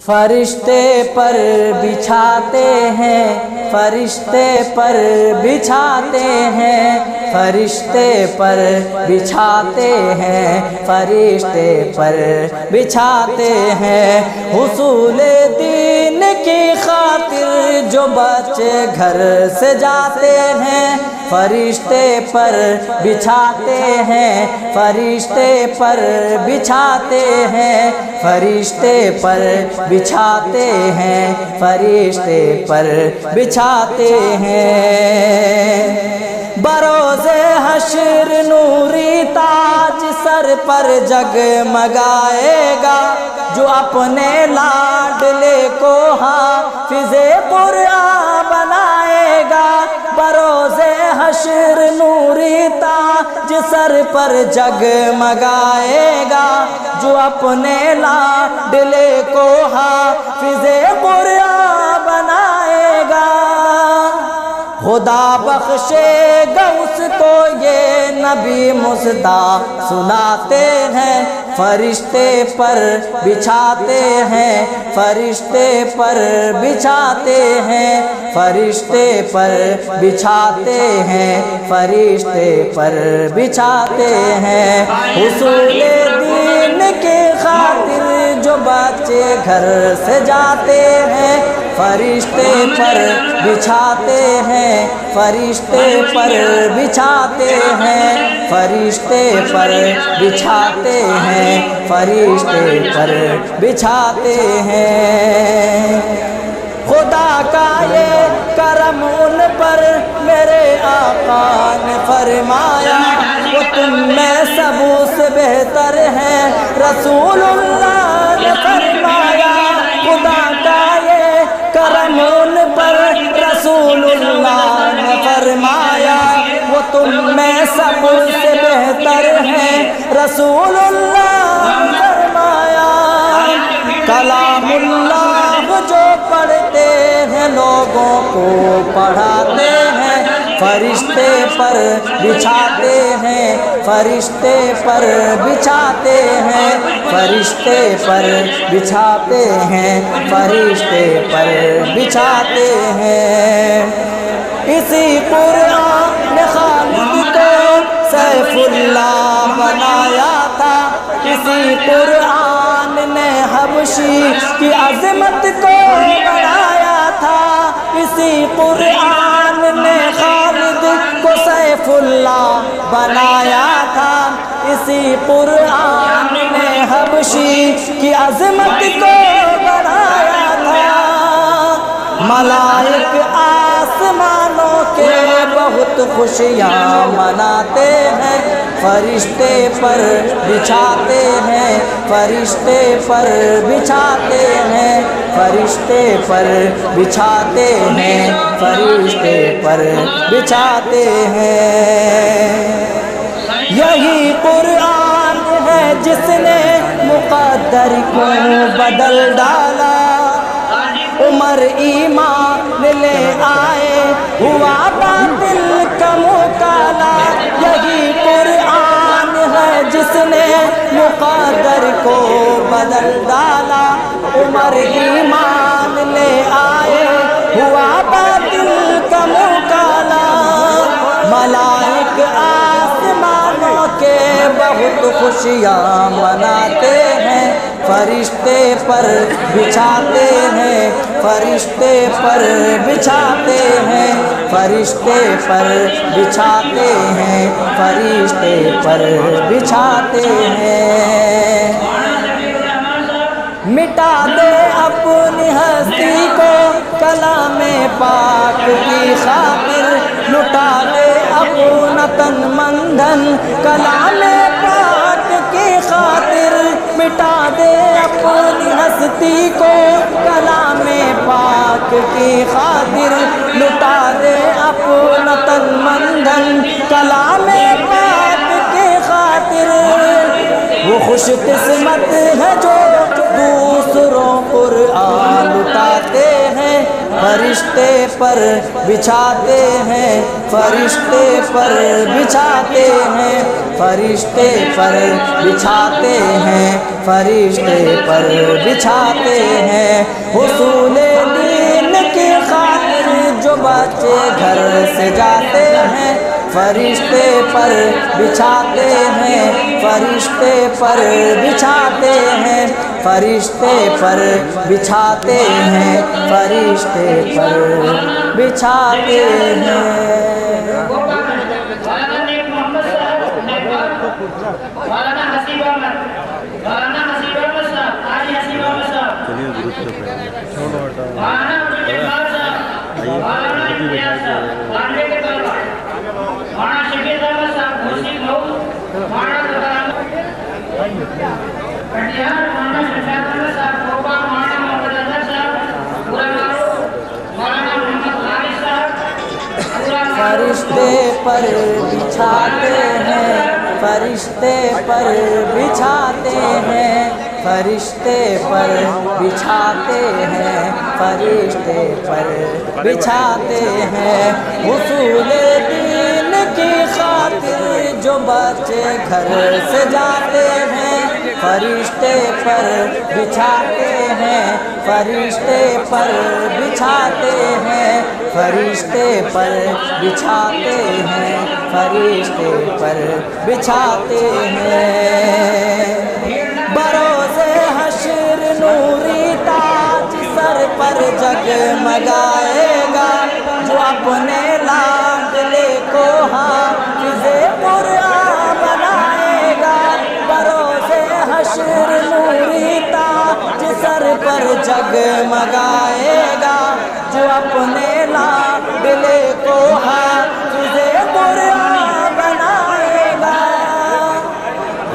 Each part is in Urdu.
فرشتے پر بچھاتے ہیں، فرشتے پر بچھاتے ہیں، فرشتے پر بچھاتے ہیں، فرشتے پر بچھاتے ہیں۔ حصول دین کی خاطر جو بچے گھر سے جاتے ہیں، فرشتے پر بچھاتے ہیں، فرشتے پر بچھاتے ہیں، فرشتے پر بچھاتے ہیں، فرشتے پر بچھاتے ہیں۔ بروز حشر نوری تاج سر پر جگمگائے گا، جو اپنے لاڈلے کو حافظ قرآن بنائے گا۔ بروز حشر نوری تاج سر پر جگمگائے گا، جو اپنے لاڈلے کو حافظ قرآن بنائے گا۔ خدا بخشے گا اس کو یہ نبی مصطفیٰ سناتے ہیں، فرشتے پر بچھاتے ہیں، فرشتے پر بچھاتے ہیں، فرشتے پر بچھاتے ہیں، فرشتے پر بچھاتے ہیں۔ حصول دین کی خاطر جو بچے گھر سے جاتے ہیں، فرشتے پر بچھاتے ہیں، فرشتے پر بچھاتے ہیں، فرشتے پر بچھاتے ہیں، فرشتے پر بچھاتے ہیں۔ خدا کا یہ کرم ان پر میرے آقا نے فرمایا، وہ تم میں سب سے بہتر ہیں، رسول اللہ نے فرمایا۔ خدا کا یہ کرم ان پر رسول اللہ نے فرمایا، وہ تم میں سب سے بہتر ہیں، رسول اللہ نے فرمایا۔ کلام اللہ جو پڑھتے ہیں لوگوں کو پڑھاتے ہیں، فرشتے پر بچھاتے ہیں، فرشتے پر بچھاتے ہیں، فرشتے پر بچھاتے ہیں، فرشتے پر بچھاتے ہیں۔ اسی قرآن نے خالد کو سیف اللہ بنایا تھا، اسی قرآن نے حبشی کی عظمت کو بنایا تھا، اسی قرآن نے خالد کو سیف اللہ بنایا تھا، اسی قرآن نے حبشی کی عظمت کو بنایا تھا۔ ملائک آسمانوں کے بہت خوشیاں مناتے ہیں، فرشتے پر بچھاتے ہیں، فرشتے پر بچھاتے ہیں، فرشتے پر بچھاتے ہیں، فرشتے پر بچھاتے ہیں۔ یہی قرآن ہے جس نے مقدر کو بدل ڈالا، عمر ایمان لے آئے ہوا باطل کا مکالا۔ یہی قرآن ہے جس نے مقدر کو بدل ڈالا، عمر ایمان لے آئے ہوا باطل کا مکالا۔ ملائک آسمانوں کے بہت خوشیاں مناتے ہیں، فرشتے پر بچھاتے ہیں، فرشتے پر بچھاتے ہیں، فرشتے پر بچھاتے ہیں، فرشتے پر بچھاتے ہیں۔ مٹا دے اپنی ہستی کو کلام پاک کی خاطر، لٹا دے اپنا تن من دھن کلام پاک کی خاطر، مٹا دے اپنی ہستی کو کلام پاک کی خاطر، لٹا دے اپنا تن من دھن کلام پاک کی خاطر۔ وہ خوش قسمت ہے جو دوسروں قرآن لٹاتے ہیں، فرشتے پر بچھاتے ہیں، فرشتے پر بچھاتے ہیں، فرشتے پر بچھاتے ہیں، فرشتے پر بچھاتے ہیں۔ حصول دین کی خاطر جو بچے گھر سے جاتے ہیں، فرشتے پر بچھاتے ہیں، فرشتے پر بچھاتے ہیں، فرشتے پر بچھاتے ہیں، فرشتے پر بچھاتے ہیں۔ فرشتے پر بچھاتے ہیں، فرشتے پر بچھاتے ہیں، فرشتے پر بچھاتے ہیں، فرشتے پر بچھاتے ہیں۔ حصول دین کی خاطر جو بچے گھر سے جاتے ہیں، فرشتے پر بچھاتے ہیں، فرشتے پر بچھاتے ہیں، فرشتے پر بچھاتے ہیں، فرشتے پر بچھاتے ہیں۔ بروز حشر نوری تاج سر پر جگمگائے گا، جو اپنے لاڈلے کو حافظ قرآن بنائے گا۔ بروز حشر نوری تاج سر پر جگمگائے گا، جو اپنے لاڈلے کو حافظ قرآن بنائے گا۔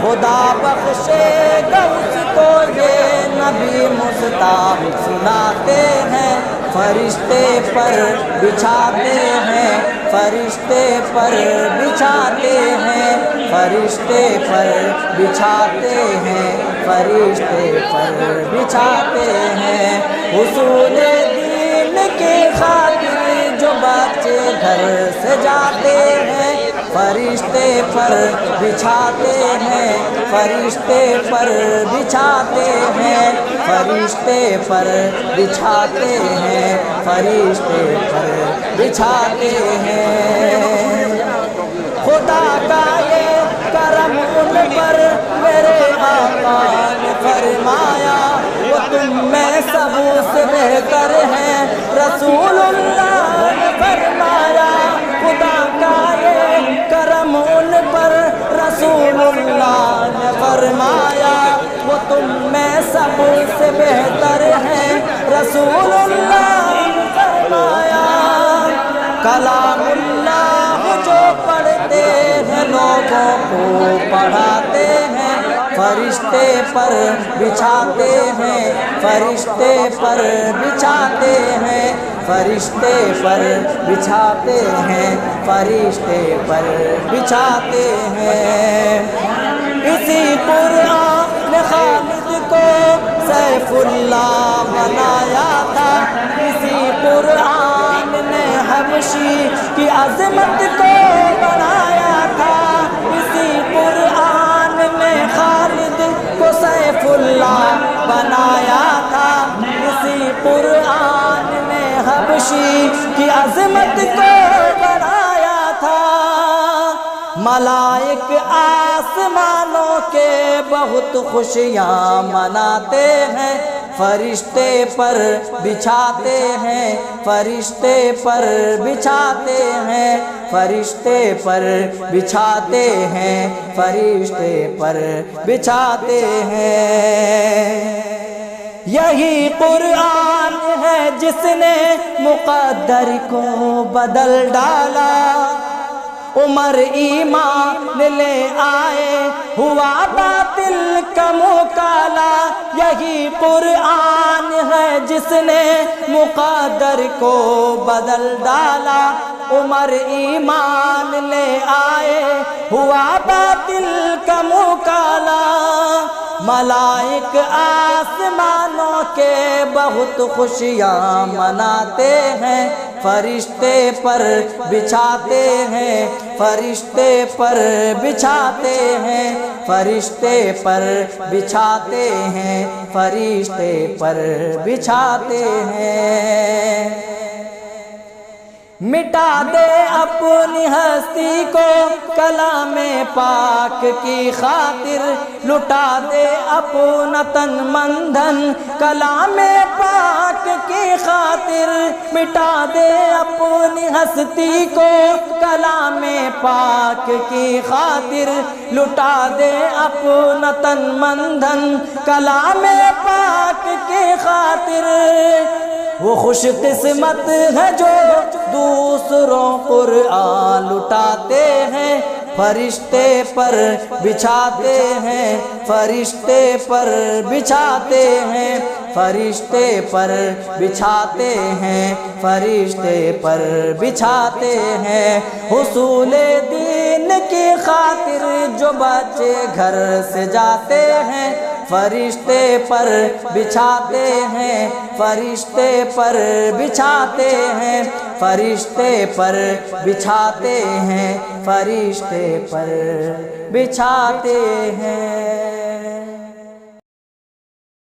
خدا بخشے گا اس کو یہ نبی مصطفی سناتے ہیں، فرشتے پر بچھاتے ہیں، فرشتے پر بچھاتے ہیں، فرشتے پر بچھاتے ہیں، فرشتے پر بچھاتے ہیں۔ حصول دین کی خاطر جو بچے گھر سے جاتے ہیں، فرشتے پر بچھاتے ہیں، فرشتے پر بچھاتے ہیں، فرشتے پر بچھاتے ہیں، فرشتے پر بچھاتے ہیں۔ خدا کا یہ کرم ان پر میرے آقا نے فرمایا، وہ تم میں سب سے بہتر ہیں، رسول اللہ نے فرمایا۔ خدا کا یہ کرم ان پر رسول اللہ نے فرمایا، وہ تم میں سب سے بہتر ہیں، رسول اللہ نے فرمایا۔ کلام اللہ جو پڑھتے ہیں لوگوں کو پڑھاتے ہیں، فرشتے پر بچھاتے ہیں، فرشتے پر بچھاتے ہیں، فرشتے پر بچھاتے ہیں، فرشتے پر بچھاتے ہیں۔ اسی قرآن نے خالد کو سیف اللہ بنایا تھا، اسی قرآن نے حبشی کی عظمت کو بنایا تھا، اسی قرآن نے خالد کو سیف اللہ بنایا تھا، اسی قرآن نے حبشی کی عظمت کو بنایا تھا۔ ملائک آسمانوں کے بہت خوشیاں مناتے ہیں، فرشتے پر بچھاتے ہیں، فرشتے پر بچھاتے ہیں، فرشتے پر بچھاتے ہیں، فرشتے پر بچھاتے ہیں۔ یہی قرآن ہے جس نے مقدر کو بدل ڈالا، عمر ایمان لے آئے ہوا باطل کا مکالا۔ یہی قرآن ہے جس نے مقدر کو بدل ڈالا، عمر ایمان لے آئے، ہوا باطل کا مکالا۔ ملائک آسمانوں کے بہت خوشیاں مناتے ہیں، فرشتے پر بچھاتے ہیں، فرشتے پر بچھاتے ہیں، فرشتے پر بچھاتے ہیں، فرشتے پر بچھاتے ہیں۔ مٹا دے اپنی ہستی کو کلام پاک کی خاطر، لٹا دے اپنا تن من دھن کلام پاک کی خاطر، مٹا دے اپنی ہستی کو کلام پاک کی خاطر، لٹا دے اپنا تن من دھن کلام پاک کی خاطر۔ وہ خوش قسمت ہے جو دوسروں قرآن لٹاتے ہیں، فرشتے پر بچھاتے ہیں، فرشتے پر بچھاتے ہیں، فرشتے پر بچھاتے ہیں، فرشتے پر بچھاتے ہیں۔ حصول دین کی خاطر جو بچے گھر سے جاتے ہیں، فرشتے پر بچھاتے ہیں، فرشتے پر بچھاتے ہیں، فرشتے پر بچھاتے ہیں، فرشتے پر بچھاتے ہیں۔